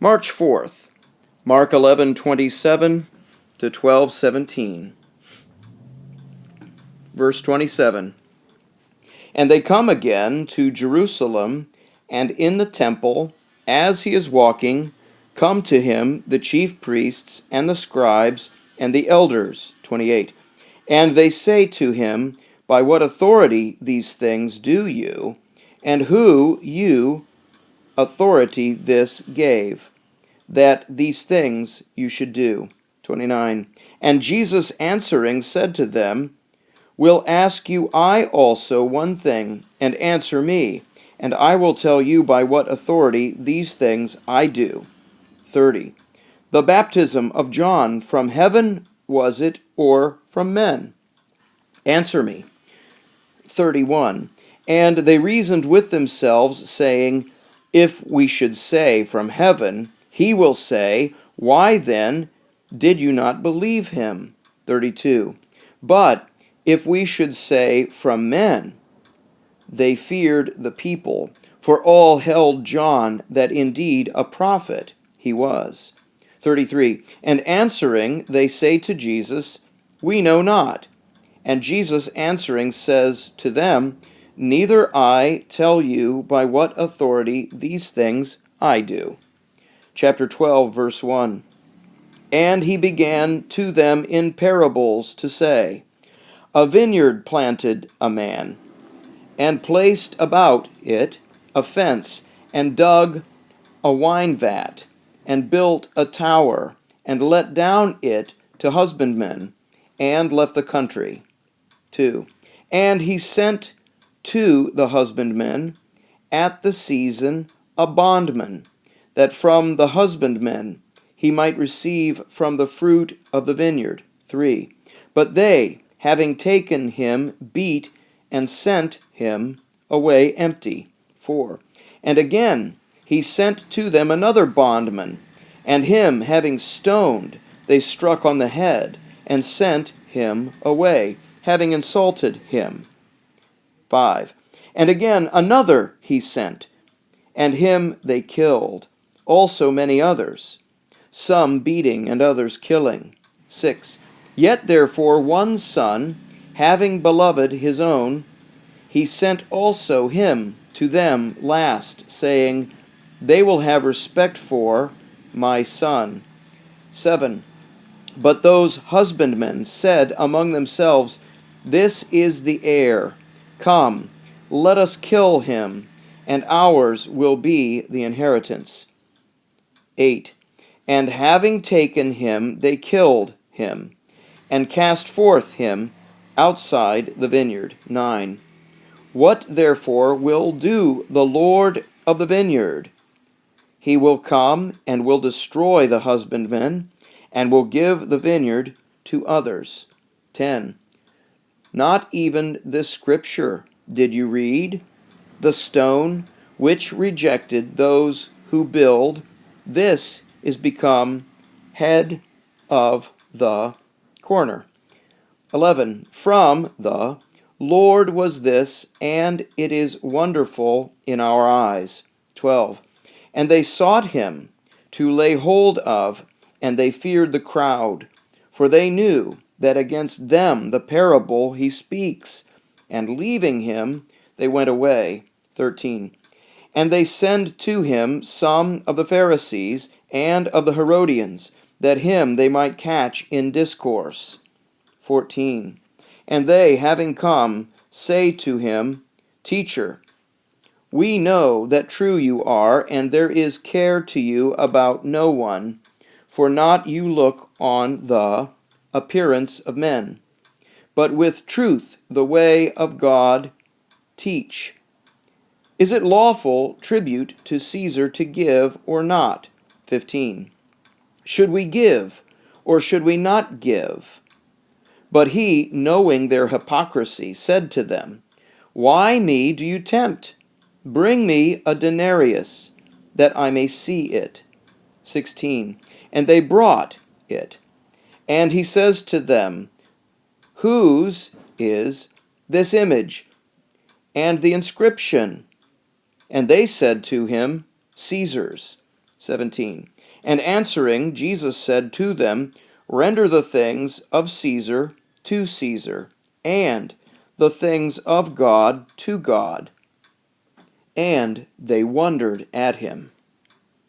March 4th, Mark 11:27 to 12:17. Verse 27. And they come again to Jerusalem, and in the temple, as he is walking, come to him the chief priests and the scribes and the elders. 28. And they say to him, By what authority these things do you, and who you authority this gave, that these things you should do? 29. And Jesus answering said to them, Will ask you I also one thing, and answer me, and I will tell you by what authority these things I do. 30. The baptism of John, from heaven was it, or from men? Answer me. 31. And they reasoned with themselves, saying, If we should say, from heaven, he will say, Why then did you not believe him? 32. But if we should say, from men, they feared the people, for all held John that indeed a prophet he was. 33. And answering, they say to Jesus, We know not. And Jesus answering says to them, Neither I tell you by what authority these things I do. Chapter 12, verse 1. And he began to them in parables to say, A vineyard planted a man, and placed about it a fence, and dug a wine vat, and built a tower, and let down it to husbandmen, and left the country. 2. And he sent to the husbandmen at the season a bondman, that from the husbandmen he might receive from the fruit of the vineyard. 3. But they, having taken him, beat and sent him away empty. 4. And again he sent to them another bondman, and him having stoned, they struck on the head, and sent him away, having insulted him. 5. And again another he sent, and him they killed, also many others, some beating and others killing. 6. Yet therefore one son, having beloved his own, he sent also him to them last, saying, They will have respect for my son. 7. But those husbandmen said among themselves, This is the heir. Come, let us kill him, and ours will be the inheritance. 8. And having taken him, they killed him, and cast forth him outside the vineyard. 9. What therefore will do the Lord of the vineyard? He will come and will destroy the husbandmen, and will give the vineyard to others. 10. Not even this scripture did you read? The stone which rejected those who build, this is become head of the corner. 11. From the Lord was this, and it is wonderful in our eyes. 12. And they sought him to lay hold of, and they feared the crowd, for they knew that against them the parable he speaks. And leaving him, they went away. 13. And they send to him some of the Pharisees and of the Herodians, that him they might catch in discourse. 14. And they, having come, say to him, Teacher, we know that true you are, and there is care to you about no one, for not you look on the appearance of men, but with truth the way of God teach. Is it lawful tribute to Caesar to give or not? 15. Should we give, or should we not give? But he, knowing their hypocrisy, said to them, Why me do you tempt? Bring me a denarius, that I may see it. 16. And they brought it. And he says to them, Whose is this image and the inscription? And they said to him, Caesar's. 17. And answering, Jesus said to them, Render the things of Caesar to Caesar, and the things of God to God. And they wondered at him.